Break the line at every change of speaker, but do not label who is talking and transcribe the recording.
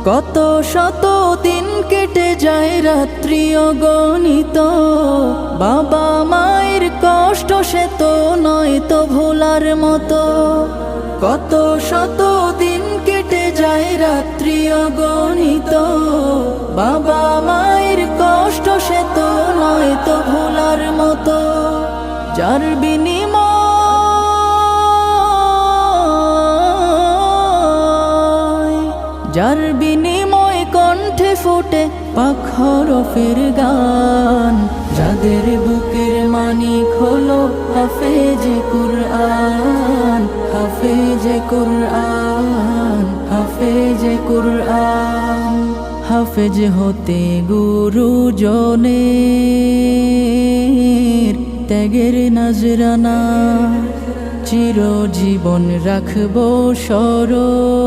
কত শত দিন কেটে যায় রাত্রি অগণিত, বাবা মায়ের কষ্ট সে তো নয় তো ভোলার মতো। কত শত দিন কেটে যায় রাত্রি অগণিত, বাবা মায়ের কষ্ট সে তো নয় তো ভোলার মতো। যার বিনিময় কণ্ঠে ফোটে পাক হরফের গান, যাদের বুকের মানিক হলো হাফেজে কুরআন, হাফেজে কুরআন, হাফেজে কুরআন। হাফেজ হতে গুরুজনের ত্যাগের নজরানা, চিরজীবন রাখবো স্মরণ।